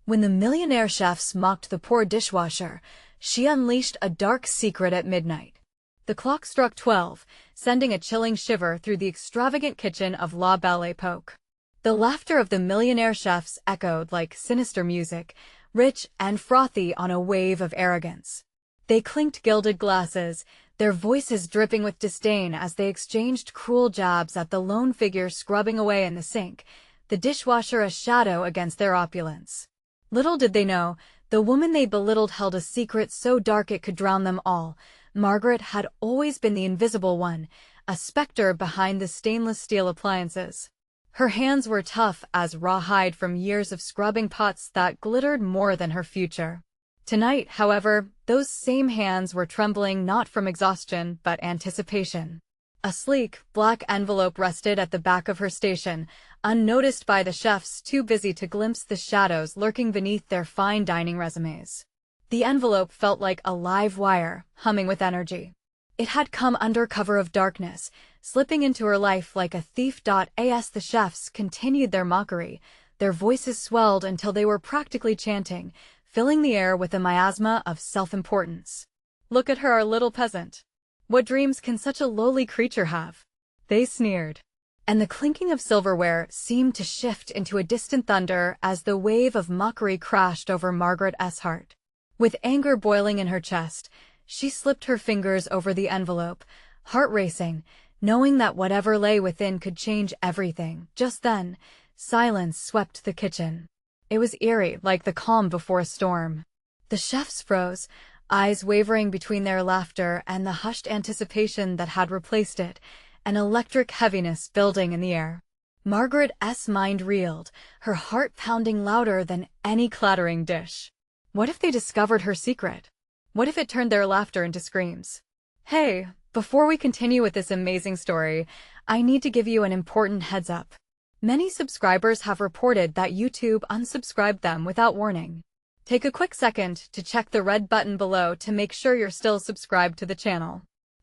When the millionaire chefs mocked the poor dishwasher, she unleashed a dark secret at midnight. The clock struck 12, sending a chilling shiver through the extravagant kitchen of La Belle Époque. The laughter of the millionaire chefs echoed like sinister music, rich and frothy on a wave of arrogance. They clinked gilded glasses, their voices dripping with disdain as they exchanged cruel jabs at the lone figure scrubbing away in the sink, the dishwasher a shadow against their opulence. Little did they know, the woman they belittled held a secret so dark it could drown them all. Margaret had always been the invisible one, a specter behind the stainless steel appliances. Her hands were tough as rawhide from years of scrubbing pots that glittered more than her future. Tonight, however, those same hands were trembling not from exhaustion but anticipation. A sleek, black envelope rested at the back of her station, unnoticed by the chefs too busy to glimpse the shadows lurking beneath their fine dining resumes. The envelope felt like a live wire, humming with energy. It had come under cover of darkness, slipping into her life like a thief. As the chefs continued their mockery, their voices swelled until they were practically chanting, filling the air with a miasma of self-importance. "Look at her, our little peasant. What dreams can such a lowly creature have?" they sneered. And the clinking of silverware seemed to shift into a distant thunder as the wave of mockery crashed over Margaret's heart. With anger boiling in her chest, she slipped her fingers over the envelope, heart racing, knowing that whatever lay within could change everything. Just then, silence swept the kitchen. It was eerie, like the calm before a storm. The chefs froze, eyes wavering between their laughter and the hushed anticipation that had replaced it, an electric heaviness building in the air. Margaret's mind reeled, her heart pounding louder than any clattering dish. What if they discovered her secret? What if it turned their laughter into screams? Hey, before we continue with this amazing story, I need to give you an important heads up. Many subscribers have reported that YouTube unsubscribed them without warning. Take a quick second to check the red button below to make sure you're still subscribed to the channel.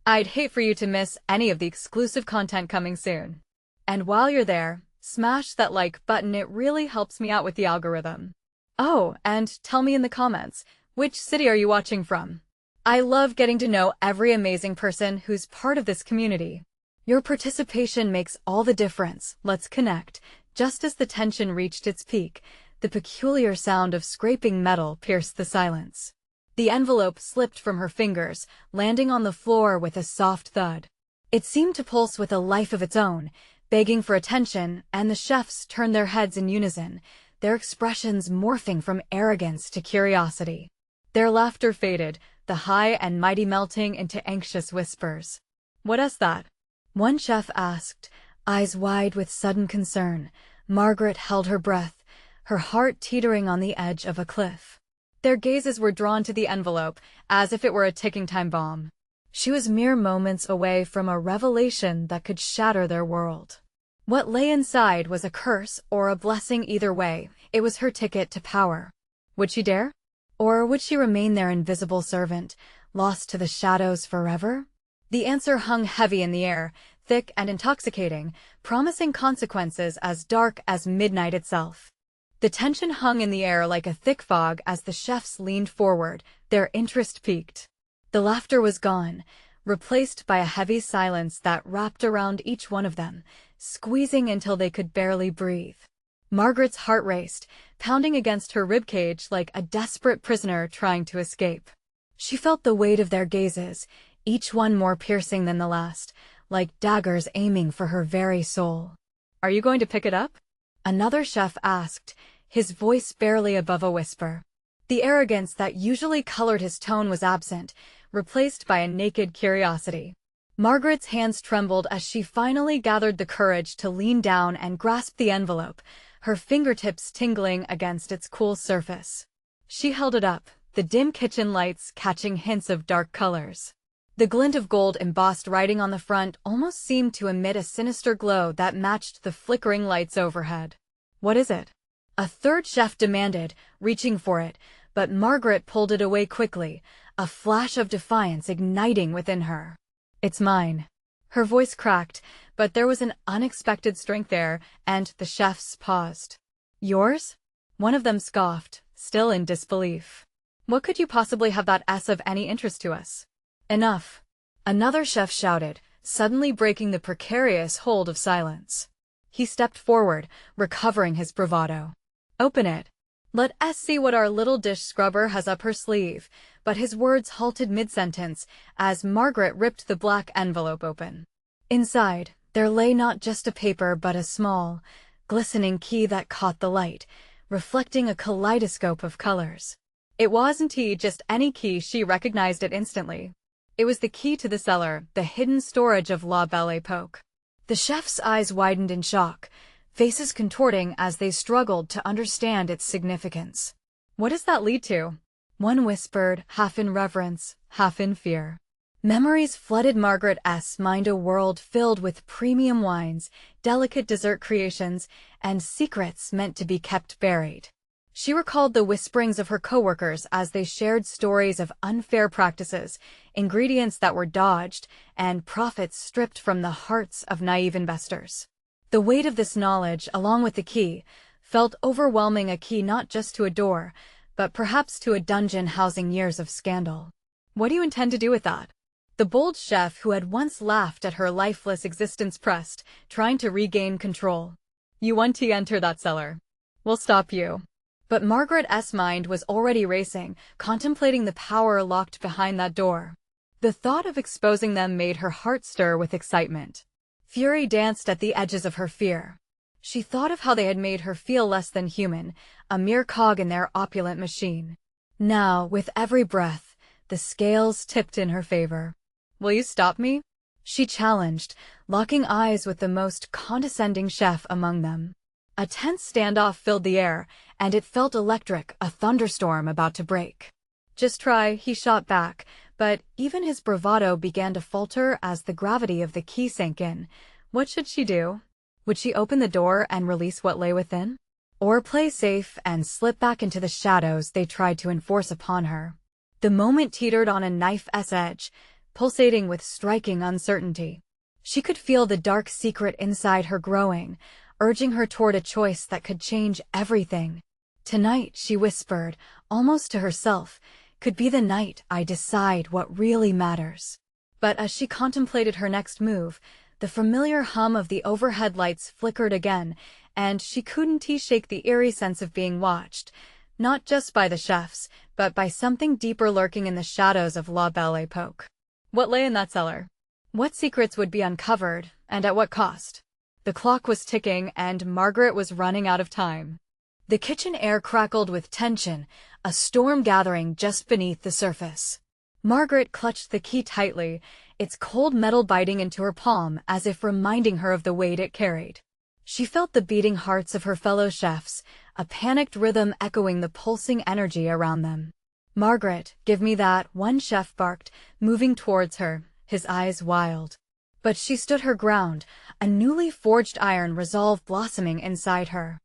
I'd hate for you to miss any of the exclusive content coming soon. And while you're there, smash that like button, it really helps me out with the algorithm. Oh, and tell me in the comments, which city are you watching from? I love getting to know every amazing person who's part of this community. Your participation makes all the difference. Let's connect. Just as the tension reached its peak, the peculiar sound of scraping metal pierced the silence. The envelope slipped from her fingers, landing on the floor with a soft thud. It seemed to pulse with a life of its own, begging for attention, and the chefs turned their heads in unison, their expressions morphing from arrogance to curiosity. Their laughter faded, the high and mighty melting into anxious whispers. "What's that?" one chef asked, eyes wide with sudden concern. Margaret held her breath, her heart teetering on the edge of a cliff. Their gazes were drawn to the envelope, as if it were a ticking time bomb. She was mere moments away from a revelation that could shatter their world. What lay inside was a curse or a blessing. Either way, it was her ticket to power. Would she dare? Or would she remain their invisible servant, lost to the shadows forever? The answer hung heavy in the air, thick and intoxicating, promising consequences as dark as midnight itself. The tension hung in the air like a thick fog as the chefs leaned forward, their interest piqued. The laughter was gone, replaced by a heavy silence that wrapped around each one of them, squeezing until they could barely breathe. Margaret's heart raced, pounding against her ribcage like a desperate prisoner trying to escape. She felt the weight of their gazes, each one more piercing than the last, like daggers aiming for her very soul. "Are you going to pick it up?" another chef asked, his voice barely above a whisper. The arrogance that usually colored his tone was absent, replaced by a naked curiosity. Margaret's hands trembled as she finally gathered the courage to lean down and grasp the envelope, her fingertips tingling against its cool surface. She held it up, the dim kitchen lights catching hints of dark colors. The glint of gold embossed writing on the front almost seemed to emit a sinister glow that matched the flickering lights overhead. "What is it?" a third chef demanded, reaching for it, but Margaret pulled it away quickly, a flash of defiance igniting within her. "It's mine." Her voice cracked, but there was an unexpected strength there, and the chefs paused. "Yours?" one of them scoffed, still in disbelief. What could you possibly have that S of any interest to us? Enough. Another chef shouted, suddenly breaking the precarious hold of silence. He stepped forward, recovering his bravado. Open it. Let us see what our little dish scrubber has up her sleeve, but his words halted mid-sentence as Margaret ripped the black envelope open. Inside, there lay not just a paper but a small, glistening key that caught the light, reflecting a kaleidoscope of colors. It wasn't just any key. She recognized it instantly. It was the key to the cellar, the hidden storage of La Belle Époque. The chef's eyes widened in shock, faces contorting as they struggled to understand its significance. What does that lead to? One whispered, half in reverence, half in fear. Memories flooded Margaret's mind, a world filled with premium wines, delicate dessert creations, and secrets meant to be kept buried. She recalled the whisperings of her coworkers as they shared stories of unfair practices, ingredients that were dodged, and profits stripped from the hearts of naive investors. The weight of this knowledge, along with the key, felt overwhelming, a key not just to a door, but perhaps to a dungeon housing years of scandal. What do you intend to do with that? The bold chef who had once laughed at her lifeless existence pressed, trying to regain control. You want to enter that cellar. We'll stop you. But Margaret's mind was already racing, contemplating the power locked behind that door. The thought of exposing them made her heart stir with excitement. Fury danced at the edges of her fear. She thought of how they had made her feel less than human, a mere cog in their opulent machine. Now, with every breath, the scales tipped in her favor. Will you stop me? She challenged, locking eyes with the most condescending chef among them. A tense standoff filled the air, and it felt electric, a thunderstorm about to break. Just try, he shot back, but even his bravado began to falter as the gravity of the key sank in. What should she do? Would she open the door and release what lay within? Or play safe and slip back into the shadows they tried to enforce upon her? The moment teetered on a knife's edge, pulsating with striking uncertainty. She could feel the dark secret inside her growing, urging her toward a choice that could change everything. Tonight, she whispered, almost to herself, could be the night I decide what really matters. But as she contemplated her next move, the familiar hum of the overhead lights flickered again, and she couldn't shake the eerie sense of being watched, not just by the chefs, but by something deeper lurking in the shadows of La Belle Époque. What lay in that cellar? What secrets would be uncovered, and at what cost? The clock was ticking, and Margaret was running out of time. The kitchen air crackled with tension, a storm gathering just beneath the surface. Margaret clutched the key tightly, its cold metal biting into her palm as if reminding her of the weight it carried. She felt the beating hearts of her fellow chefs, a panicked rhythm echoing the pulsing energy around them. "Margaret, give me that," one chef barked, moving towards her, his eyes wild. But she stood her ground, a newly forged iron resolve blossoming inside her.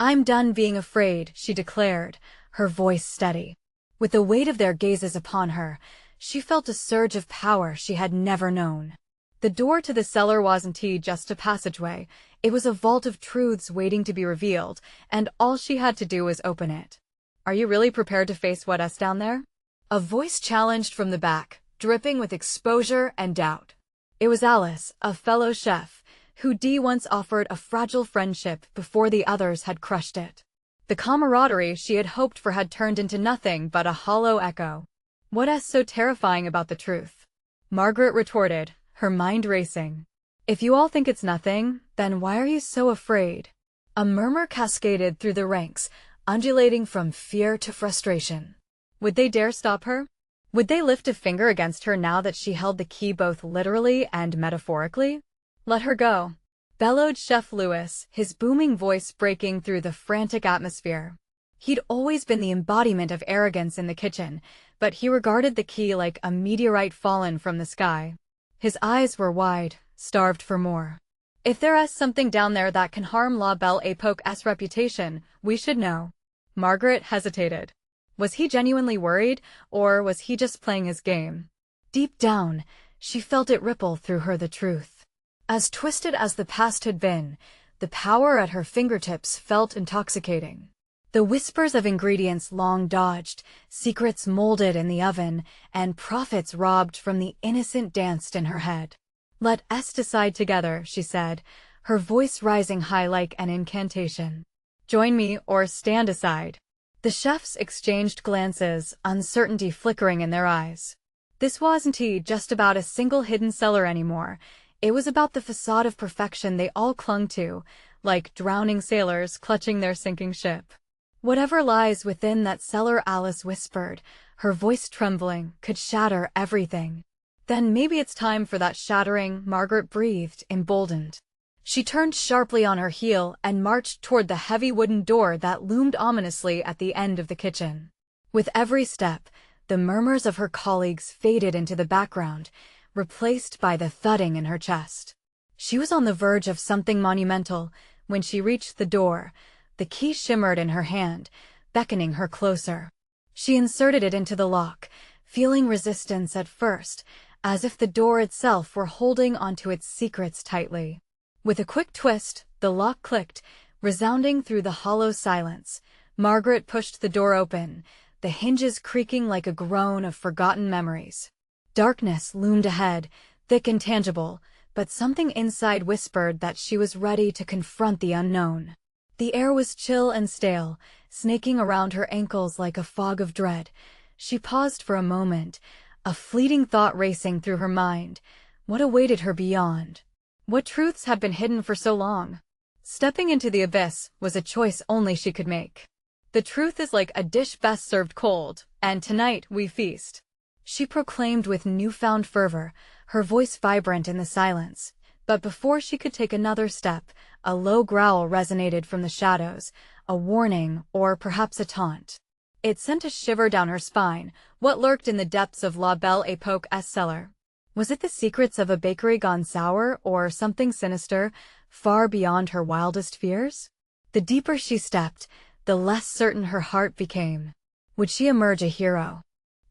"I'm done being afraid," she declared, her voice steady. With the weight of their gazes upon her, she felt a surge of power she had never known. The door to the cellar wasn't just a passageway, it was a vault of truths waiting to be revealed, and all she had to do was open it. "Are you really prepared to face what's down there?" A voice challenged from the back, dripping with exposure and doubt. It was Alice, a fellow chef, who once offered a fragile friendship before the others had crushed it. The camaraderie she had hoped for had turned into nothing but a hollow echo. "What's so terrifying about the truth?" Margaret retorted, her mind racing. "If you all think it's nothing, then why are you so afraid?" A murmur cascaded through the ranks, undulating from fear to frustration. Would they dare stop her? Would they lift a finger against her now that she held the key both literally and metaphorically? "Let her go," bellowed Chef Lewis, his booming voice breaking through the frantic atmosphere. He'd always been the embodiment of arrogance in the kitchen, but he regarded the key like a meteorite fallen from the sky. His eyes were wide, starved for more. "If there's something down there that can harm La Belle Époque's reputation, we should know." Margaret hesitated. Was he genuinely worried, or was he just playing his game? Deep down, she felt it ripple through her the truth. As twisted as the past had been, the power at her fingertips felt intoxicating. The whispers of ingredients long dodged, secrets molded in the oven, and profits robbed from the innocent danced in her head. "Let us decide together," she said, her voice rising high like an incantation. "Join me or stand aside." The chefs exchanged glances, uncertainty flickering in their eyes. This wasn't just about a single hidden cellar anymore. It was about the facade of perfection they all clung to, like drowning sailors clutching their sinking ship. "Whatever lies within that cellar," Alice whispered, her voice trembling, "could shatter everything." "Then maybe it's time for that shattering," Margaret breathed, emboldened. She turned sharply on her heel and marched toward the heavy wooden door that loomed ominously at the end of the kitchen. With every step, the murmurs of her colleagues faded into the background, replaced by the thudding in her chest. She was on the verge of something monumental when she reached the door. The key shimmered in her hand, beckoning her closer. She inserted it into the lock, feeling resistance at first, as if the door itself were holding onto its secrets tightly. With a quick twist, the lock clicked, resounding through the hollow silence. Margaret pushed the door open, the hinges creaking like a groan of forgotten memories. Darkness loomed ahead, thick and tangible, but something inside whispered that she was ready to confront the unknown. The air was chill and stale, snaking around her ankles like a fog of dread. She paused for a moment, a fleeting thought racing through her mind. What awaited her beyond? What truths had been hidden for so long? Stepping into the abyss was a choice only she could make. "The truth is like a dish best served cold, and tonight we feast," she proclaimed with newfound fervor, her voice vibrant in the silence. But before she could take another step, a low growl resonated from the shadows, a warning or perhaps a taunt. It sent a shiver down her spine. What lurked in the depths of La Belle Époque's cellar? Was it the secrets of a bakery gone sour, or something sinister, far beyond her wildest fears? The deeper she stepped, the less certain her heart became. Would she emerge a hero?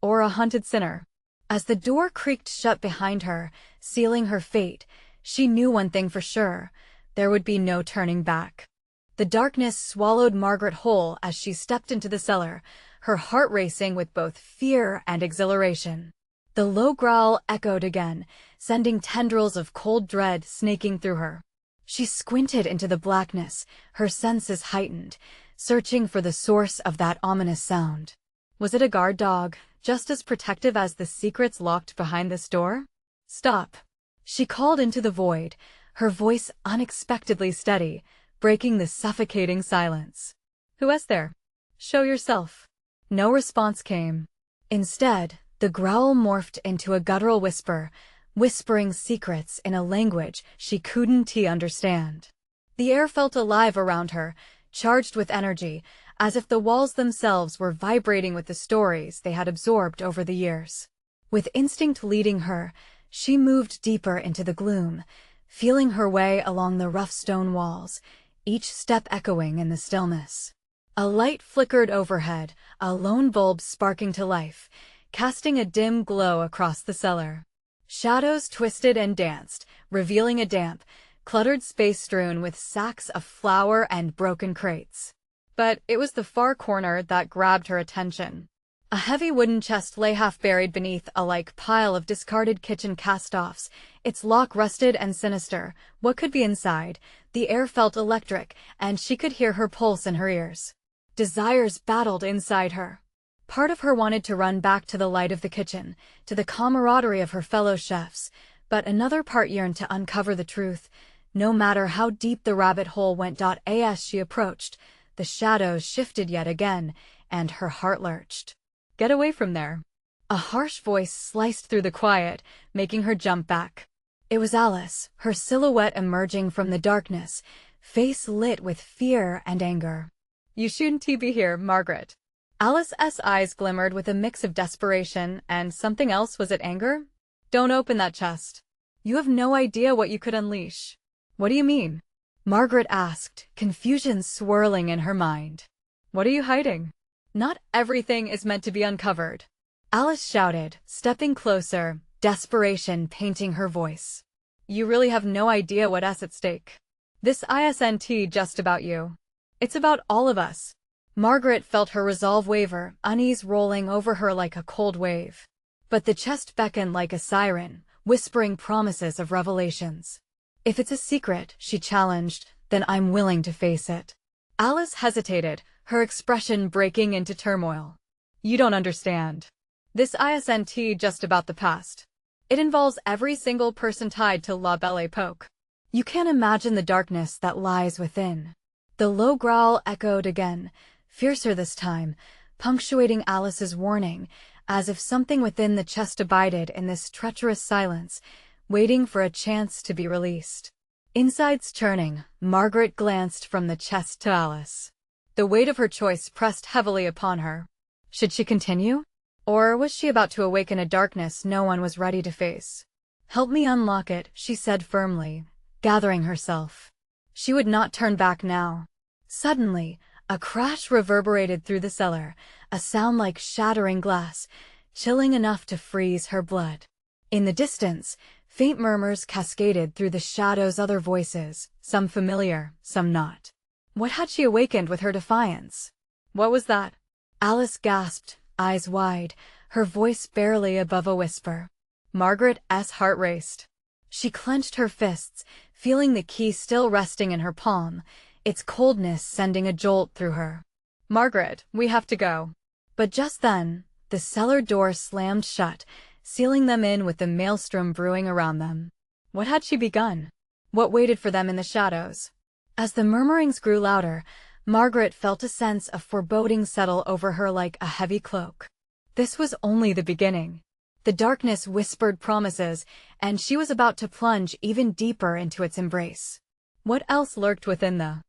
Or a hunted sinner? As the door creaked shut behind her, sealing her fate, she knew one thing for sure: there would be no turning back. The darkness swallowed Margaret whole as she stepped into the cellar, her heart racing with both fear and exhilaration. The low growl echoed again, sending tendrils of cold dread snaking through her. She squinted into the blackness, her senses heightened, searching for the source of that ominous sound. Was it a guard dog, just as protective as the secrets locked behind this door? "Stop!" she called into the void, her voice unexpectedly steady, breaking the suffocating silence. "Who is there? Show yourself." No response came. Instead, the growl morphed into a guttural whisper, whispering secrets in a language she couldn't understand. The air felt alive around her, charged with energy, as if the walls themselves were vibrating with the stories they had absorbed over the years. With instinct leading her, she moved deeper into the gloom, feeling her way along the rough stone walls, each step echoing in the stillness. A light flickered overhead, a lone bulb sparking to life, casting a dim glow across the cellar. Shadows twisted and danced, revealing a damp, cluttered space strewn with sacks of flour and broken crates. But it was the far corner that grabbed her attention. A heavy wooden chest lay half-buried beneath a pile of discarded kitchen cast-offs, its lock rusted and sinister. What could be inside? The air felt electric, and she could hear her pulse in her ears. Desires battled inside her. Part of her wanted to run back to the light of the kitchen, to the camaraderie of her fellow chefs, but another part yearned to uncover the truth, no matter how deep the rabbit hole went. As she approached, the shadows shifted yet again, and her heart lurched. "Get away from there." A harsh voice sliced through the quiet, making her jump back. It was Alice, her silhouette emerging from the darkness, face lit with fear and anger. "You shouldn't be here, Margaret." Alice's eyes glimmered with a mix of desperation and something else. Was it anger? "Don't open that chest. You have no idea what you could unleash." "What do you mean?" Margaret asked, confusion swirling in her mind. "What are you hiding?" "Not everything is meant to be uncovered," Alice shouted, stepping closer, desperation painting her voice. "You really have no idea what's at stake. This isn't just about you. It's about all of us." Margaret felt her resolve waver, unease rolling over her like a cold wave. But the chest beckoned like a siren, whispering promises of revelations. If it's a secret, she challenged, then I'm willing to face it. Alice hesitated, her expression breaking into turmoil. You don't understand. This isn't just about the past. It involves every single person tied to La Belle Époque. You can't imagine the darkness that lies within. The low growl echoed again, fiercer this time, punctuating Alice's warning, as if something within the chest abided in this treacherous silence, waiting for a chance to be released. Insides churning, Margaret glanced from the chest to Alice. The weight of her choice pressed heavily upon her. Should she continue? Or was she about to awaken a darkness no one was ready to face? Help me unlock it, she said firmly, gathering herself. She would not turn back now. Suddenly, a crash reverberated through the cellar, a sound like shattering glass, chilling enough to freeze her blood. In the distance, faint murmurs cascaded through the shadows, other voices, some familiar, some not. What had she awakened with her defiance? What was that? Alice gasped, eyes wide, her voice barely above a whisper. Margaret's heart raced. She clenched her fists, feeling the key still resting in her palm, its coldness sending a jolt through her. Margaret, we have to go. But just then, the cellar door slammed shut, sealing them in with the maelstrom brewing around them. What had she begun? What waited for them in the shadows? As the murmurings grew louder, Margaret felt a sense of foreboding settle over her like a heavy cloak. This was only the beginning. The darkness whispered promises, and she was about to plunge even deeper into its embrace. What else lurked within the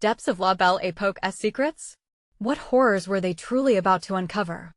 depths of La Belle Époque's secrets? What horrors were they truly about to uncover?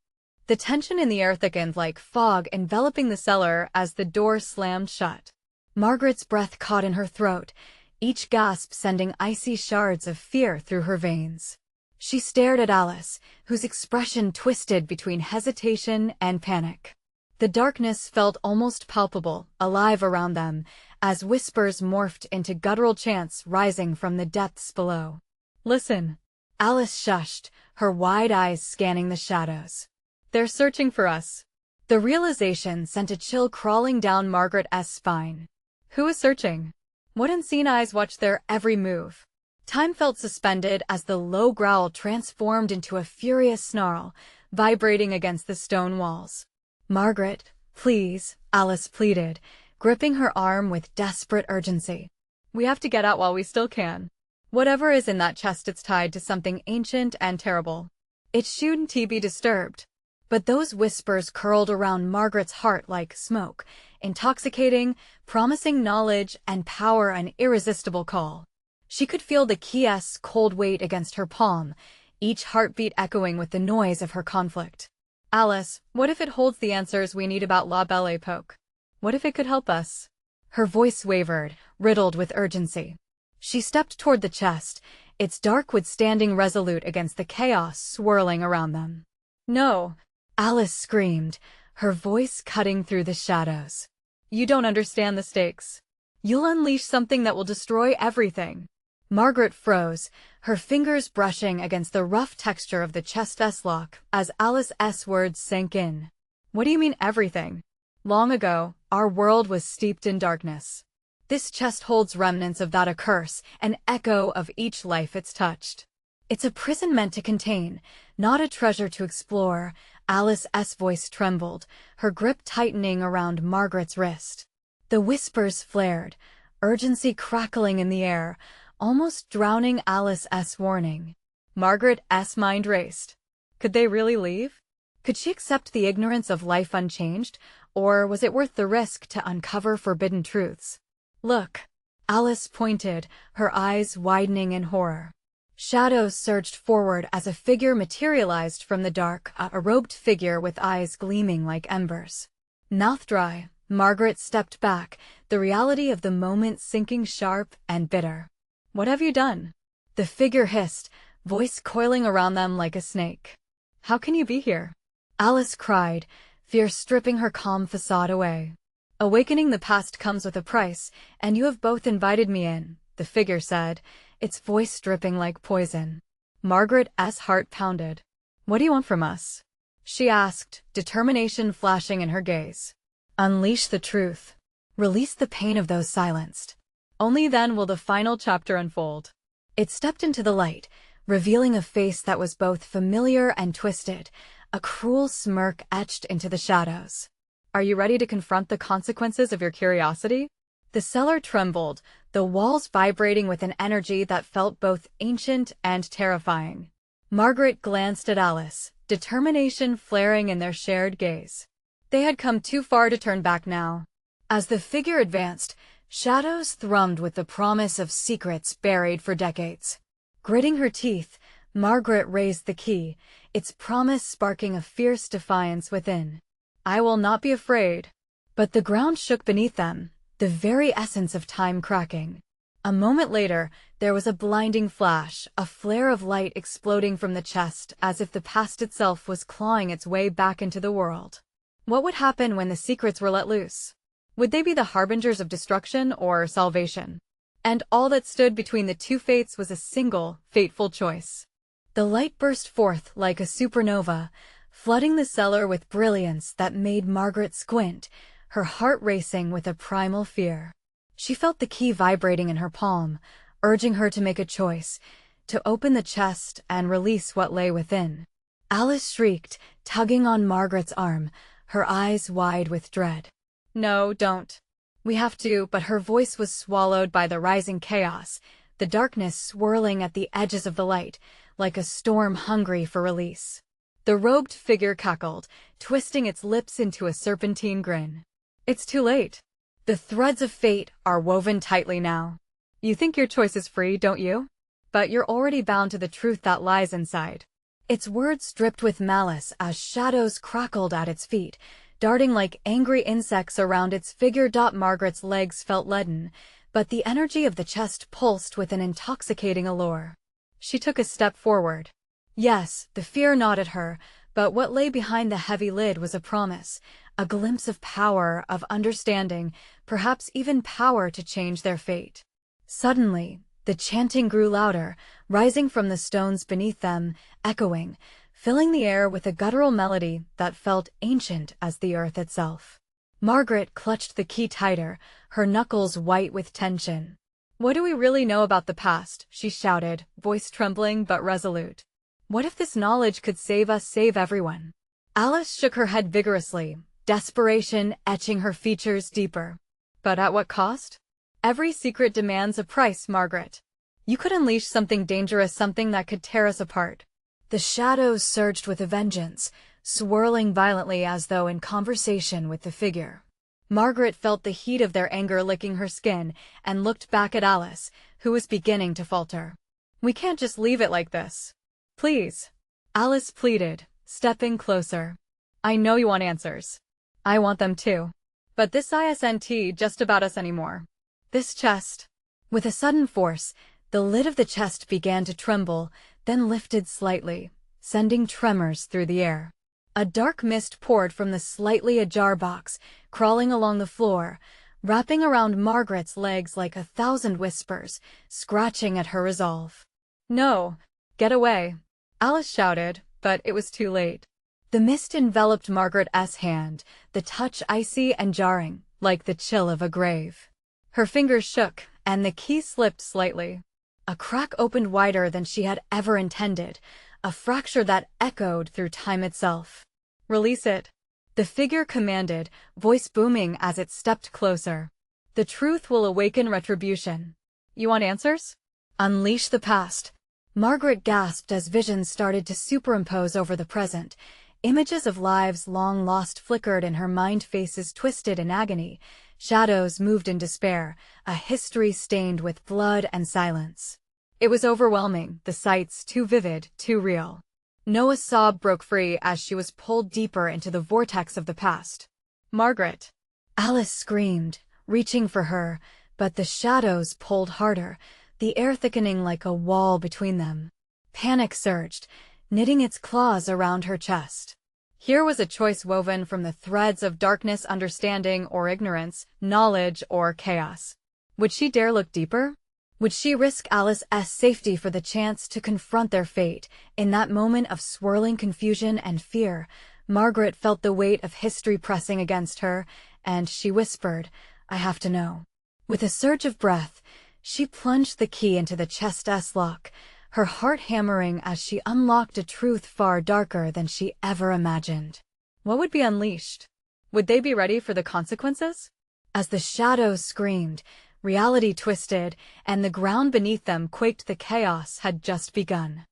The tension in the air thickened like fog enveloping the cellar as the door slammed shut. Margaret's breath caught in her throat, each gasp sending icy shards of fear through her veins. She stared at Alice, whose expression twisted between hesitation and panic. The darkness felt almost palpable, alive around them, as whispers morphed into guttural chants rising from the depths below. Listen. Alice shushed, her wide eyes scanning the shadows. They're searching for us. The realization sent a chill crawling down Margaret's spine. Who is searching? What unseen eyes watched their every move? Time felt suspended as the low growl transformed into a furious snarl, vibrating against the stone walls. Margaret, please, Alice pleaded, gripping her arm with desperate urgency. We have to get out while we still can. Whatever is in that chest, it's tied to something ancient and terrible. It shouldn't be disturbed. But those whispers curled around Margaret's heart like smoke, intoxicating, promising knowledge and power, an irresistible call. She could feel the key's cold weight against her palm, each heartbeat echoing with the noise of her conflict. Alice, what if it holds the answers we need about La Belle Époque? What if it could help us? Her voice wavered, riddled with urgency. She stepped toward the chest, its dark wood standing resolute against the chaos swirling around them. No! Alice screamed, her voice cutting through the shadows. You don't understand the stakes. You'll unleash something that will destroy everything. Margaret froze, her fingers brushing against the rough texture of the chest's lock as Alice's words sank in. What do you mean everything? Long ago, our world was steeped in darkness. This chest holds remnants of that, a curse, an echo of each life it's touched. It's a prison meant to contain, not a treasure to explore. Alice's voice trembled, her grip tightening around Margaret's wrist. The whispers flared, urgency crackling in the air, almost drowning Alice's warning. Margaret's mind raced. Could they really leave? Could she accept the ignorance of life unchanged, or was it worth the risk to uncover forbidden truths? Look. Alice pointed, her eyes widening in horror. Shadows surged forward as a figure materialized from the dark, a robed figure with eyes gleaming like embers. Mouth dry, Margaret stepped back, the reality of the moment sinking sharp and bitter. What have you done? The figure hissed, voice coiling around them like a snake. How can you be here? Alice cried, fear stripping her calm facade away. Awakening the past comes with a price, and you have both invited me in, the figure said, its voice dripping like poison. Margaret's heart pounded. "What do you want from us?" she asked, determination flashing in her gaze. "Unleash the truth. Release the pain of those silenced. Only then will the final chapter unfold." It stepped into the light, revealing a face that was both familiar and twisted, a cruel smirk etched into the shadows. "Are you ready to confront the consequences of your curiosity?" The cellar trembled, the walls vibrating with an energy that felt both ancient and terrifying. Margaret glanced at Alice, determination flaring in their shared gaze. They had come too far to turn back now. As the figure advanced, shadows thrummed with the promise of secrets buried for decades. Gritting her teeth, Margaret raised the key, its promise sparking a fierce defiance within. "I will not be afraid." But the ground shook beneath them, the very essence of time cracking. A moment later, there was a blinding flash, a flare of light exploding from the chest as if the past itself was clawing its way back into the world. What would happen when the secrets were let loose? Would they be the harbingers of destruction or salvation? And all that stood between the two fates was a single, fateful choice. The light burst forth like a supernova, flooding the cellar with brilliance that made Margaret squint, her heart racing with a primal fear. She felt the key vibrating in her palm, urging her to make a choice, to open the chest and release what lay within. Alice shrieked, tugging on Margaret's arm, her eyes wide with dread. "No, don't. We have to," but her voice was swallowed by the rising chaos, the darkness swirling at the edges of the light, like a storm hungry for release. The robed figure cackled, twisting its lips into a serpentine grin. "It's too late. The threads of fate are woven tightly now. You think your choice is free, don't you? But you're already bound to the truth that lies inside." Its words dripped with malice as shadows crackled at its feet, darting like angry insects around its figure. Margaret's legs felt leaden, but the energy of the chest pulsed with an intoxicating allure. She took a step forward. Yes, the fear gnawed at her, but what lay behind the heavy lid was a promise, a glimpse of power, of understanding, perhaps even power to change their fate. Suddenly, the chanting grew louder, rising from the stones beneath them, echoing, filling the air with a guttural melody that felt ancient as the earth itself. Margaret clutched the key tighter, her knuckles white with tension. "What do we really know about the past?" she shouted, voice trembling but resolute. "What if this knowledge could save us, save everyone?" Alice shook her head vigorously, desperation etching her features deeper. "But at what cost? Every secret demands a price, Margaret. You could unleash something dangerous, something that could tear us apart." The shadows surged with a vengeance, swirling violently as though in conversation with the figure. Margaret felt the heat of their anger licking her skin and looked back at Alice, who was beginning to falter. "We can't just leave it like this. Please," Alice pleaded, stepping closer. "I know you want answers. I want them too. But this isn't just about us anymore. This chest." With a sudden force, the lid of the chest began to tremble, then lifted slightly, sending tremors through the air. A dark mist poured from the slightly ajar box, crawling along the floor, wrapping around Margaret's legs like 1,000 whispers, scratching at her resolve. "No! Get away!" Alice shouted, but it was too late. The mist enveloped Margaret's hand, the touch icy and jarring, like the chill of a grave. Her fingers shook, and the key slipped slightly. A crack opened wider than she had ever intended, a fracture that echoed through time itself. "Release it," the figure commanded, voice booming as it stepped closer. "The truth will awaken retribution. You want answers? Unleash the past." Margaret gasped as visions started to superimpose over the present. Images of lives long lost flickered in her mind, faces twisted in agony, shadows moved in despair, a history stained with blood and silence. It was overwhelming, the sights too vivid, too real. Noah's sob broke free as she was pulled deeper into the vortex of the past. "Margaret!" Alice screamed, reaching for her, but the shadows pulled harder, the air thickening like a wall between them. Panic surged, knitting its claws around her chest. Here was a choice woven from the threads of darkness, understanding or ignorance, knowledge or chaos. Would she dare look deeper? Would she risk Alice's safety for the chance to confront their fate? In that moment of swirling confusion and fear, Margaret felt the weight of history pressing against her, and she whispered, "I have to know." With a surge of breath, she plunged the key into the chest's lock, her heart hammering as she unlocked a truth far darker than she ever imagined. What would be unleashed? Would they be ready for the consequences? As the shadows screamed, reality twisted, and the ground beneath them quaked. The chaos had just begun.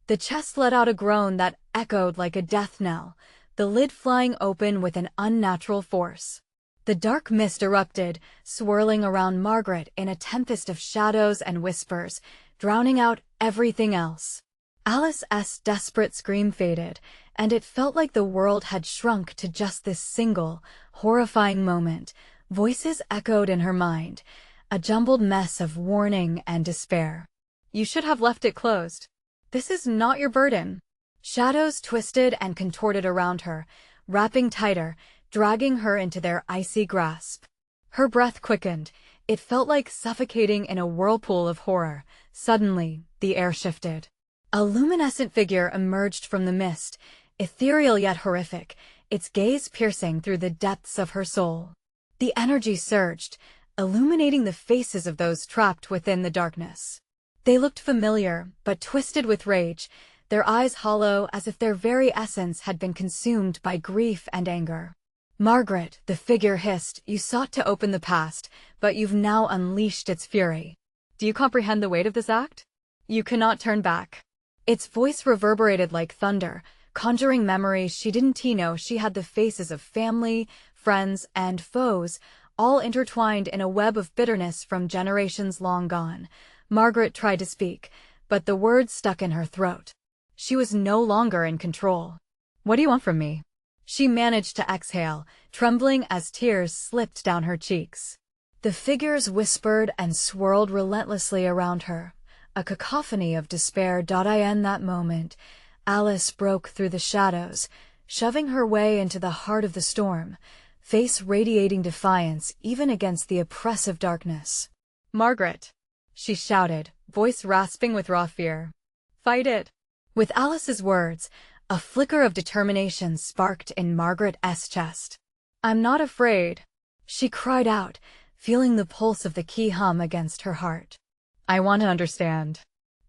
The chest let out a groan that echoed like a death knell, the lid flying open with an unnatural force. The dark mist erupted, swirling around Margaret in a tempest of shadows and whispers, drowning out everything else. Alice's desperate scream faded, and it felt like the world had shrunk to just this single, horrifying moment. Voices echoed in her mind, a jumbled mess of warning and despair. "You should have left it closed. This is not your burden." Shadows twisted and contorted around her, wrapping tighter, dragging her into their icy grasp. Her breath quickened. It felt like suffocating in a whirlpool of horror. Suddenly, the air shifted. A luminescent figure emerged from the mist, ethereal yet horrific, its gaze piercing through the depths of her soul. The energy surged, illuminating the faces of those trapped within the darkness. They looked familiar, but twisted with rage, their eyes hollow as if their very essence had been consumed by grief and anger. "Margaret," the figure hissed, "you sought to open the past, but you've now unleashed its fury. Do you comprehend the weight of this act? You cannot turn back." Its voice reverberated like thunder, conjuring memories she didn't know. She had the faces of family, friends, and foes, all intertwined in a web of bitterness from generations long gone. Margaret tried to speak, but the words stuck in her throat. She was no longer in control. "What do you want from me?" She managed to exhale, trembling as tears slipped down her cheeks. The figures whispered and swirled relentlessly around her, a cacophony of despair. In that moment, Alice broke through the shadows, shoving her way into the heart of the storm, face radiating defiance even against the oppressive darkness. "Margaret!" she shouted, voice rasping with raw fear. "Fight it!" With Alice's words, a flicker of determination sparked in Margaret's chest. "I'm not afraid," she cried out, feeling the pulse of the key hum against her heart. "I want to understand.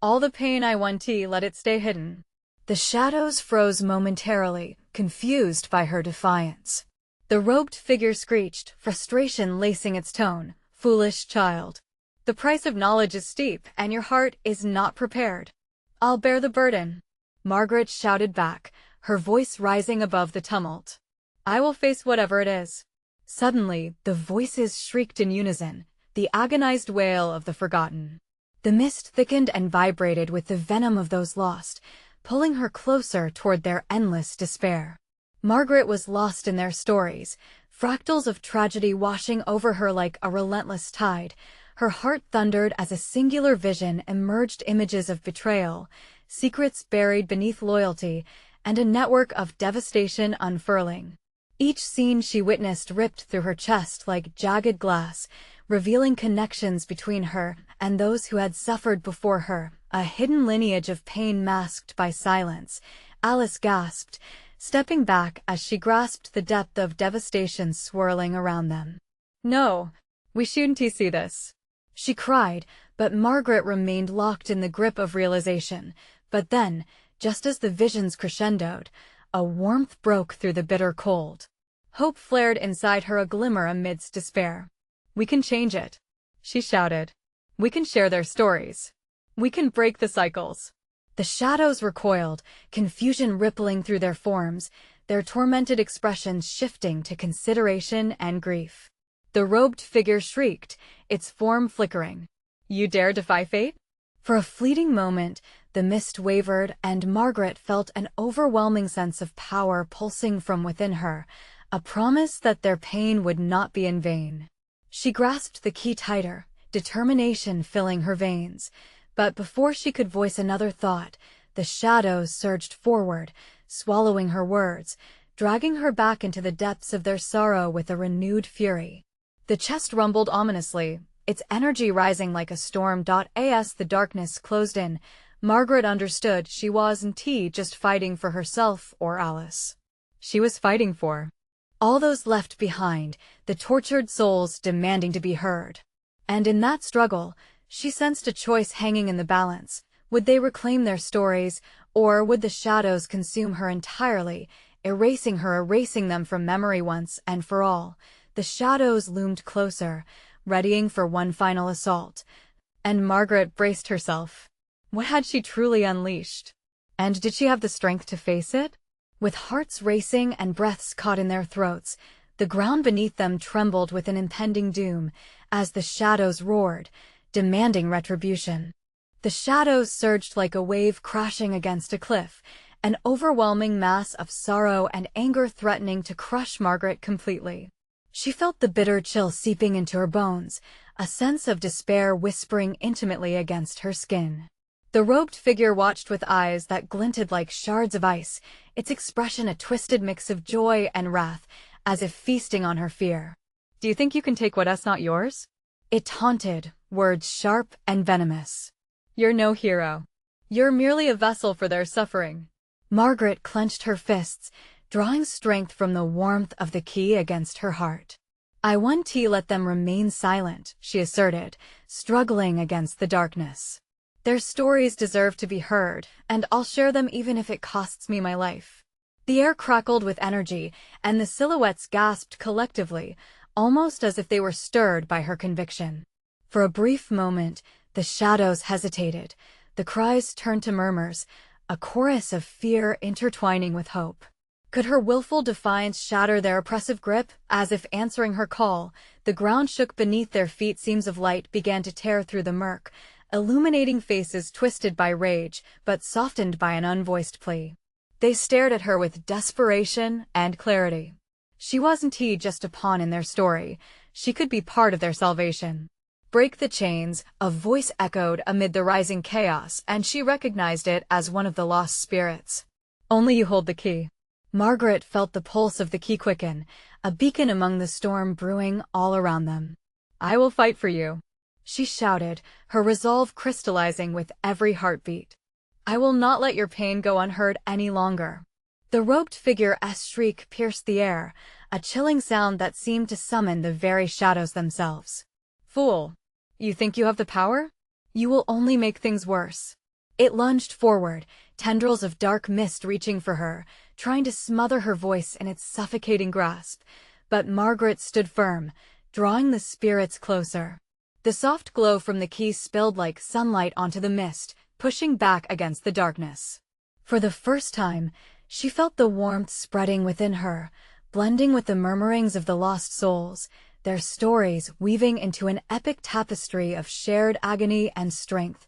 All the pain I want to let it stay hidden." The shadows froze momentarily, confused by her defiance. The robed figure screeched, frustration lacing its tone. "Foolish child. The price of knowledge is steep, and your heart is not prepared." "I'll bear the burden," Margaret shouted back, her voice rising above the tumult. "I will face whatever it is." Suddenly, the voices shrieked in unison, the agonized wail of the forgotten. The mist thickened and vibrated with the venom of those lost, pulling her closer toward their endless despair. Margaret was lost in their stories, fractals of tragedy washing over her like a relentless tide. Her heart thundered as a singular vision emerged, images of betrayal, secrets buried beneath loyalty, and a network of devastation unfurling. Each scene she witnessed ripped through her chest like jagged glass, revealing connections between her and those who had suffered before her, a hidden lineage of pain masked by silence. Alice gasped, stepping back as she grasped the depth of devastation swirling around them. "No, we shouldn't see this," she cried, but Margaret remained locked in the grip of realization. But then, just as the visions crescendoed, a warmth broke through the bitter cold. Hope flared inside her, a glimmer amidst despair. "We can change it," she shouted. "We can share their stories. We can break the cycles." The shadows recoiled, confusion rippling through their forms, their tormented expressions shifting to consideration and grief. The robed figure shrieked, its form flickering. "You dare defy fate?" For a fleeting moment, the mist wavered, and Margaret felt an overwhelming sense of power pulsing from within her, a promise that their pain would not be in vain. She grasped the key tighter, determination filling her veins. But before she could voice another thought, the shadows surged forward, swallowing her words, dragging her back into the depths of their sorrow with a renewed fury. The chest rumbled ominously, its energy rising like a storm. As the darkness closed in, Margaret understood she wasn't just fighting for herself or Alice. She was fighting for all those left behind, the tortured souls demanding to be heard. And in that struggle, she sensed a choice hanging in the balance. Would they reclaim their stories, or would the shadows consume her entirely, erasing them from memory once and for all? The shadows loomed closer, readying for one final assault. And Margaret braced herself. What had she truly unleashed? And did she have the strength to face it? With hearts racing and breaths caught in their throats, the ground beneath them trembled with an impending doom as the shadows roared, demanding retribution. The shadows surged like a wave crashing against a cliff, an overwhelming mass of sorrow and anger threatening to crush Margaret completely. She felt the bitter chill seeping into her bones, a sense of despair whispering intimately against her skin. The robed figure watched with eyes that glinted like shards of ice, its expression a twisted mix of joy and wrath, as if feasting on her fear. "Do you think you can take what's not yours?" It taunted, words sharp and venomous. "You're no hero. You're merely a vessel for their suffering." Margaret clenched her fists, drawing strength from the warmth of the key against her heart. "I won't let them remain silent," she asserted, struggling against the darkness. "Their stories deserve to be heard, and I'll share them even if it costs me my life." The air crackled with energy, and the silhouettes gasped collectively, almost as if they were stirred by her conviction. For a brief moment, the shadows hesitated, the cries turned to murmurs, a chorus of fear intertwining with hope. Could her willful defiance shatter their oppressive grip? As if answering her call, the ground shook beneath their feet. Seams of light began to tear through the murk, illuminating faces twisted by rage, but softened by an unvoiced plea. They stared at her with desperation and clarity. She wasn't just a pawn in their story. She could be part of their salvation. "Break the chains," a voice echoed amid the rising chaos, and she recognized it as one of the lost spirits. "Only you hold the key." Margaret felt the pulse of the key quicken, a beacon among the storm brewing all around them. "I will fight for you," she shouted, her resolve crystallizing with every heartbeat. "I will not let your pain go unheard any longer." The robed figure's shriek pierced the air, a chilling sound that seemed to summon the very shadows themselves. "Fool! You think you have the power? You will only make things worse." It lunged forward, tendrils of dark mist reaching for her, trying to smother her voice in its suffocating grasp. But Margaret stood firm, drawing the spirits closer. The soft glow from the key spilled like sunlight onto the mist, pushing back against the darkness. For the first time, she felt the warmth spreading within her, blending with the murmurings of the lost souls, their stories weaving into an epic tapestry of shared agony and strength.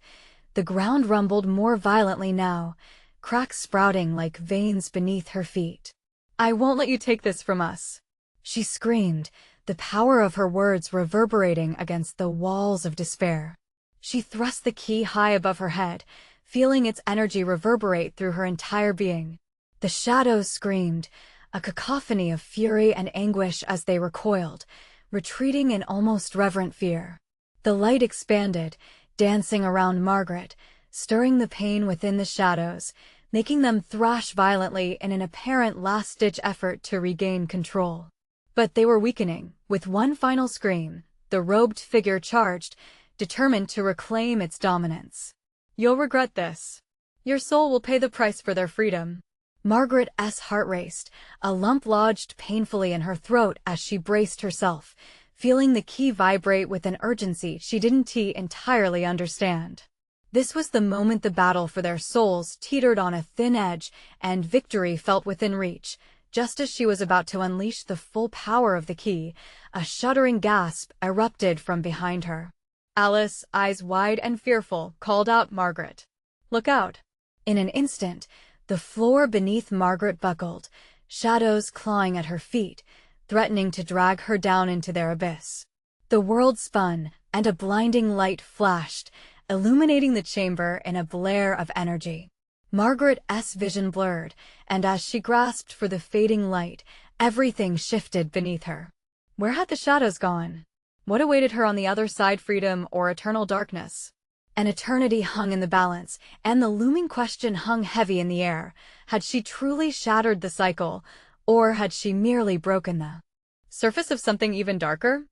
The ground rumbled more violently now, cracks sprouting like veins beneath her feet. "I won't let you take this from us," she screamed, the power of her words reverberating against the walls of despair. She thrust the key high above her head, feeling its energy reverberate through her entire being. The shadows screamed, a cacophony of fury and anguish as they recoiled, retreating in almost reverent fear. The light expanded, dancing around Margaret, stirring the pain within the shadows, making them thrash violently in an apparent last-ditch effort to regain control. But they were weakening. With one final scream, the robed figure charged, determined to reclaim its dominance. "You'll regret this. Your soul will pay the price for their freedom." Margaret's heart raced, a lump lodged painfully in her throat as she braced herself, feeling the key vibrate with an urgency she didn't entirely understand. This was the moment the battle for their souls teetered on a thin edge, and victory felt within reach. Just as she was about to unleash the full power of the key, a shuddering gasp erupted from behind her. Alice, eyes wide and fearful, called out, "Margaret! Look out!" In an instant, the floor beneath Margaret buckled, shadows clawing at her feet, threatening to drag her down into their abyss. The world spun, and a blinding light flashed, illuminating the chamber in a blare of energy. Margaret's vision blurred, and as she grasped for the fading light, everything shifted beneath her. Where had the shadows gone? What awaited her on the other side, freedom or eternal darkness? An eternity hung in the balance, and the looming question hung heavy in the air. Had she truly shattered the cycle, or had she merely broken the surface of something even darker?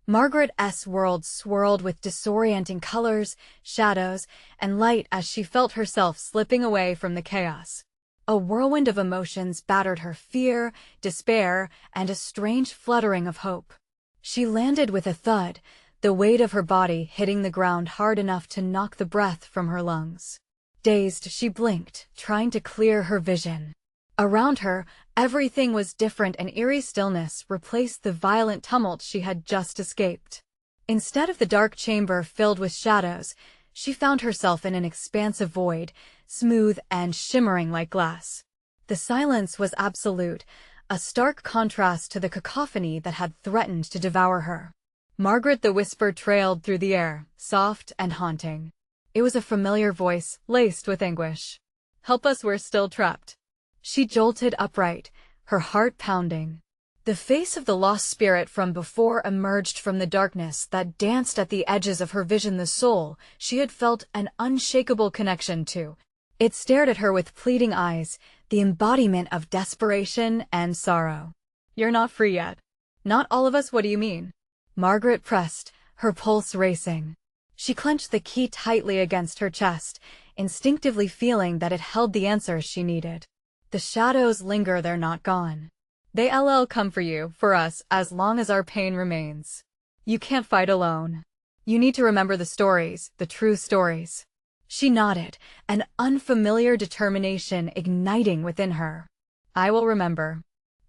Margaret's world swirled with disorienting colors, shadows, and light as she felt herself slipping away from the chaos. A whirlwind of emotions battered her: fear, despair, and a strange fluttering of hope. She landed with a thud, the weight of her body hitting the ground hard enough to knock the breath from her lungs. Dazed, she blinked, trying to clear her vision. Around her, everything was different. An eerie stillness replaced the violent tumult she had just escaped. Instead of the dark chamber filled with shadows, she found herself in an expansive void, smooth and shimmering like glass. The silence was absolute, a stark contrast to the cacophony that had threatened to devour her. Margaret, the whisper trailed through the air, soft and haunting. It was a familiar voice, laced with anguish. "Help us, we're still trapped." She jolted upright, her heart pounding. The face of the lost spirit from before emerged from the darkness that danced at the edges of her vision. The soul she had felt an unshakable connection to. It stared at her with pleading eyes, the embodiment of desperation and sorrow. "You're not free yet." "Not all of us? What do you mean?" Margaret pressed, her pulse racing. She clenched the key tightly against her chest, instinctively feeling that it held the answers she needed. "The shadows linger, they're not gone. They'll come for you, for us, as long as our pain remains. You can't fight alone. You need to remember the stories, the true stories." She nodded, an unfamiliar determination igniting within her. "I will remember.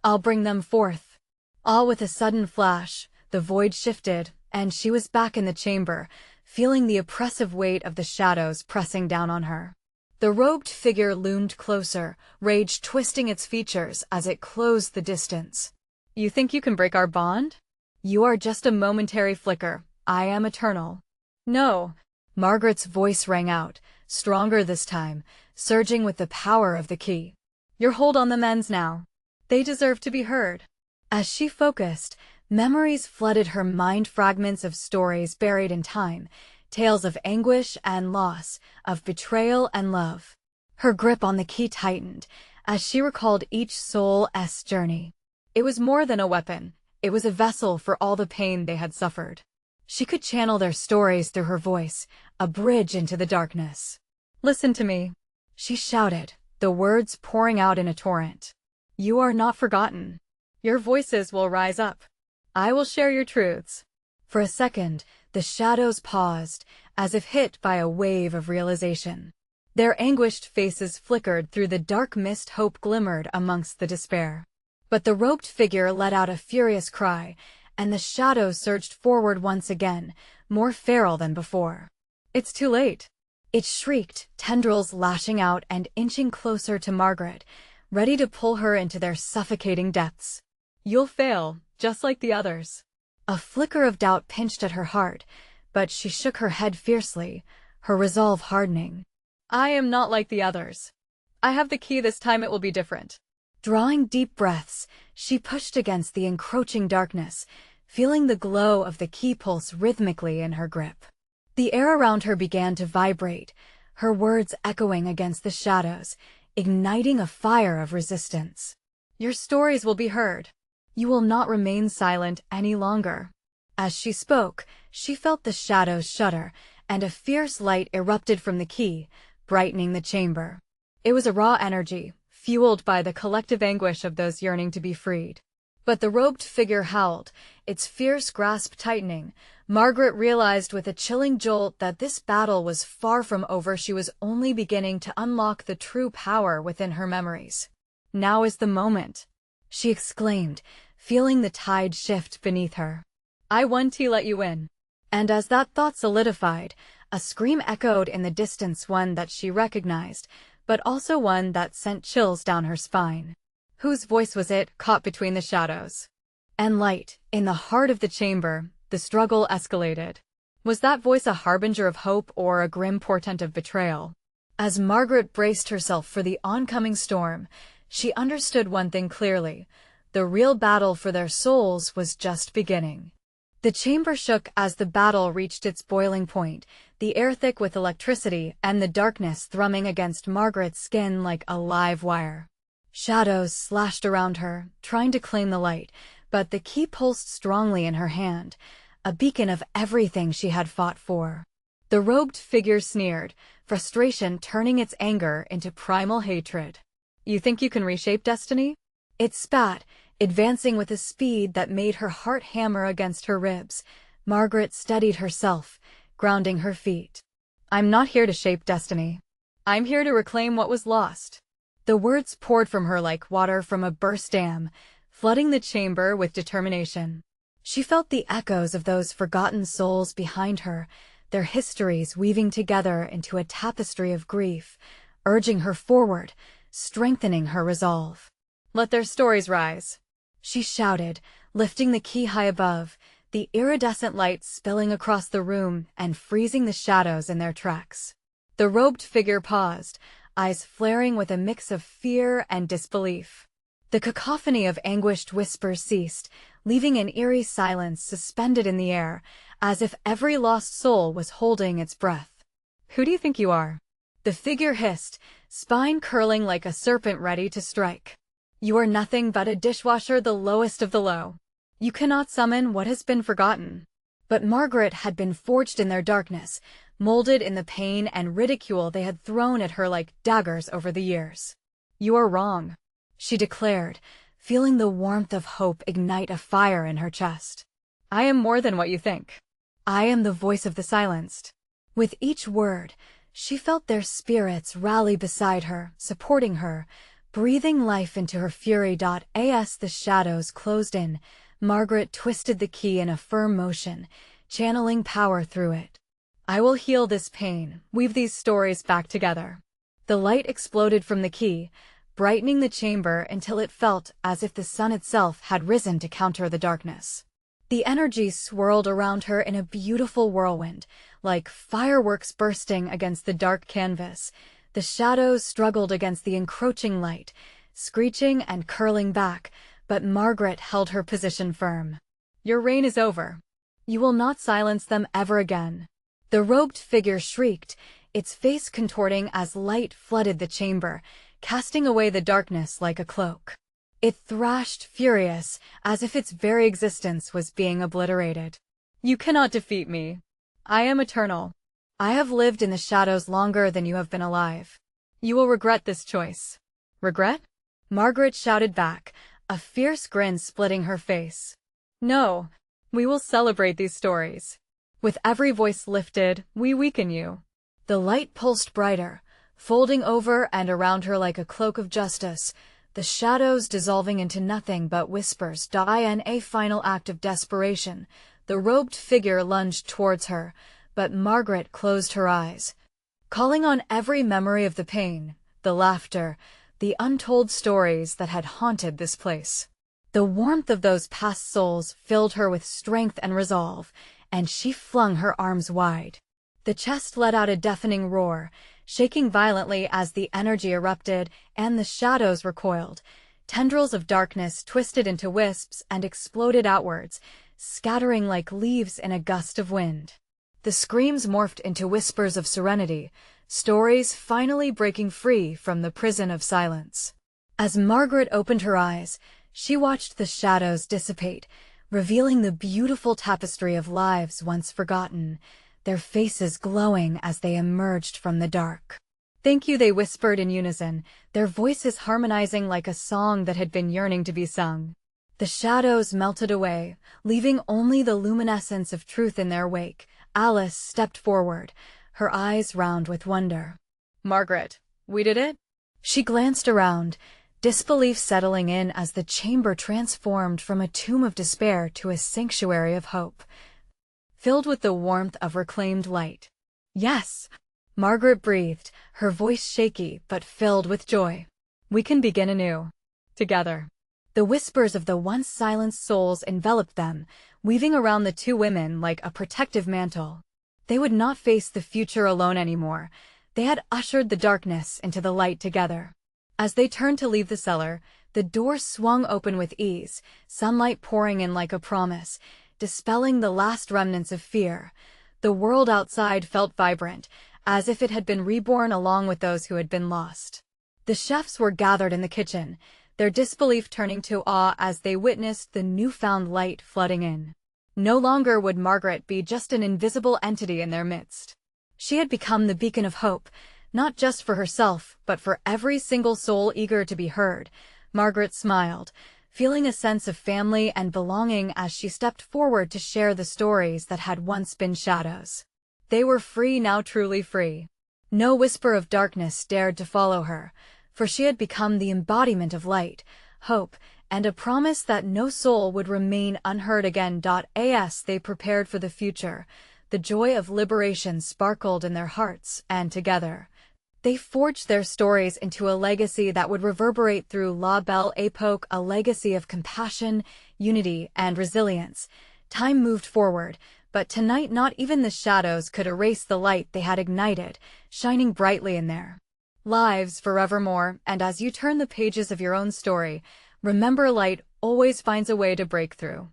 I'll bring them forth." All with a sudden flash, the void shifted, and she was back in the chamber, feeling the oppressive weight of the shadows pressing down on her. The robed figure loomed closer, rage twisting its features as it closed the distance. "You think you can break our bond? You are just a momentary flicker. I am eternal." "No." Margaret's voice rang out, stronger this time, surging with the power of the key. "Your hold on them ends now. They deserve to be heard." As she focused, memories flooded her mind, fragments of stories buried in time, tales of anguish and loss, of betrayal and love. Her grip on the key tightened as she recalled each soul's journey. It was more than a weapon. It was a vessel for all the pain they had suffered. She could channel their stories through her voice, a bridge into the darkness. "Listen to me," she shouted, the words pouring out in a torrent. "You are not forgotten. Your voices will rise up. I will share your truths." For a second, the shadows paused, as if hit by a wave of realization. Their anguished faces flickered through the dark mist. Hope glimmered amongst the despair. But the robed figure let out a furious cry, and the shadows surged forward once again, more feral than before. "It's too late!" It shrieked, tendrils lashing out and inching closer to Margaret, ready to pull her into their suffocating depths. "You'll fail, just like the others." A flicker of doubt pinched at her heart, but she shook her head fiercely, her resolve hardening. "I am not like the others. I have the key. This time it will be different." Drawing deep breaths, she pushed against the encroaching darkness, feeling the glow of the key pulse rhythmically in her grip. The air around her began to vibrate, her words echoing against the shadows, igniting a fire of resistance. "Your stories will be heard. You will not remain silent any longer." As she spoke, she felt the shadows shudder, and a fierce light erupted from the key, brightening the chamber. It was a raw energy, fueled by the collective anguish of those yearning to be freed. But the robed figure howled, its fierce grasp tightening. Margaret realized with a chilling jolt that this battle was far from over. She was only beginning to unlock the true power within her memories. "Now is the moment," she exclaimed, feeling the tide shift beneath her. "I won to let you win." And as that thought solidified, a scream echoed in the distance, one that she recognized, but also one that sent chills down her spine. Whose voice was it, caught between the shadows and light? In the heart of the chamber, the struggle escalated. Was that voice a harbinger of hope or a grim portent of betrayal? As Margaret braced herself for the oncoming storm, she understood one thing clearly: the real battle for their souls was just beginning. The chamber shook as the battle reached its boiling point, the air thick with electricity and the darkness thrumming against Margaret's skin like a live wire. Shadows slashed around her, trying to claim the light, but the key pulsed strongly in her hand, a beacon of everything she had fought for. The robed figure sneered, frustration turning its anger into primal hatred. "You think you can reshape destiny?" It spat, advancing with a speed that made her heart hammer against her ribs. Margaret steadied herself, grounding her feet. "I'm not here to shape destiny. I'm here to reclaim what was lost." The words poured from her like water from a burst dam, flooding the chamber with determination. She felt the echoes of those forgotten souls behind her, their histories weaving together into a tapestry of grief, urging her forward, strengthening her resolve. "Let their stories rise," she shouted, lifting the key high above, the iridescent light spilling across the room and freezing the shadows in their tracks. The robed figure paused, eyes flaring with a mix of fear and disbelief. The cacophony of anguished whispers ceased, leaving an eerie silence suspended in the air, as if every lost soul was holding its breath. "Who do you think you are?" The figure hissed, spine curling like a serpent ready to strike. "You are nothing but a dishwasher, the lowest of the low. You cannot summon what has been forgotten." But Margaret had been forged in their darkness, molded in the pain and ridicule they had thrown at her like daggers over the years. "You are wrong," she declared, feeling the warmth of hope ignite a fire in her chest. "I am more than what you think. I am the voice of the silenced." With each word, she felt their spirits rally beside her, supporting her, breathing life into her fury. As the shadows closed in, Margaret twisted the key in a firm motion, channeling power through it. "I will heal this pain, weave these stories back together." The light exploded from the key, brightening the chamber until it felt as if the sun itself had risen to counter the darkness. The energy swirled around her in a beautiful whirlwind, like fireworks bursting against the dark canvas. The shadows struggled against the encroaching light, screeching and curling back, but Margaret held her position firm. "Your reign is over. You will not silence them ever again." The robed figure shrieked, its face contorting as light flooded the chamber, casting away the darkness like a cloak. It thrashed, furious, as if its very existence was being obliterated. "You cannot defeat me. I am eternal. I have lived in the shadows longer than you have been alive. You will regret this choice." "Regret?" Margaret shouted back, a fierce grin splitting her face. "No, we will celebrate these stories. With every voice lifted, we weaken you." The light pulsed brighter, folding over and around her like a cloak of justice, the shadows dissolving into nothing but whispers. In a final act of desperation, the robed figure lunged towards her, but Margaret closed her eyes, calling on every memory of the pain, the laughter, the untold stories that had haunted this place. The warmth of those past souls filled her with strength and resolve, and she flung her arms wide. The chest let out a deafening roar, shaking violently as the energy erupted and the shadows recoiled. Tendrils of darkness twisted into wisps and exploded outwards, scattering like leaves in a gust of wind. The screams morphed into whispers of serenity, stories finally breaking free from the prison of silence. As Margaret opened her eyes, she watched the shadows dissipate, revealing the beautiful tapestry of lives once forgotten, their faces glowing as they emerged from the dark. "Thank you," they whispered in unison, their voices harmonizing like a song that had been yearning to be sung. The shadows melted away, leaving only the luminescence of truth in their wake. Alice stepped forward, her eyes round with wonder. "Margaret, we did it?" She glanced around, disbelief settling in as the chamber transformed from a tomb of despair to a sanctuary of hope, filled with the warmth of reclaimed light. "Yes," Margaret breathed, her voice shaky but filled with joy. "We can begin anew. Together." The whispers of the once silenced souls enveloped them, weaving around the two women like a protective mantle. They would not face the future alone anymore. They had ushered the darkness into the light together. As they turned to leave the cellar, the door swung open with ease, sunlight pouring in like a promise, dispelling the last remnants of fear. The world outside felt vibrant, as if it had been reborn along with those who had been lost. The chefs were gathered in the kitchen, their disbelief turning to awe as they witnessed the newfound light flooding in. No longer would Margaret be just an invisible entity in their midst. She had become the beacon of hope, not just for herself, but for every single soul eager to be heard. Margaret smiled, feeling a sense of family and belonging as she stepped forward to share the stories that had once been shadows. They were free now, truly free. No whisper of darkness dared to follow her, for she had become the embodiment of light, hope, and a promise that no soul would remain unheard again. As they prepared for the future, the joy of liberation sparkled in their hearts, and together, they forged their stories into a legacy that would reverberate through La Belle Époque, a legacy of compassion, unity, and resilience. Time moved forward, but tonight not even the shadows could erase the light they had ignited, shining brightly in their lives forevermore. And as you turn the pages of your own story, remember, light always finds a way to break through.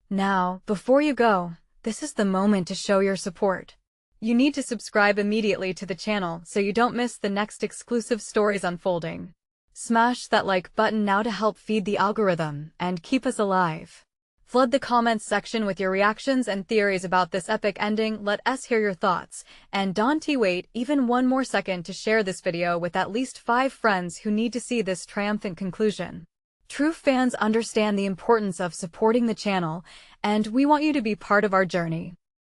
Now, before you go, this is the moment to show your support. You need to subscribe immediately to the channel so you don't miss the next exclusive stories unfolding. Smash that like button now to help feed the algorithm and keep us alive. Flood the comments section with your reactions and theories about this epic ending. Let us hear your thoughts. And don't wait even one more second to share this video with at least 5 friends who need to see this triumphant conclusion. True fans understand the importance of supporting the channel, and we want you to be part of our journey.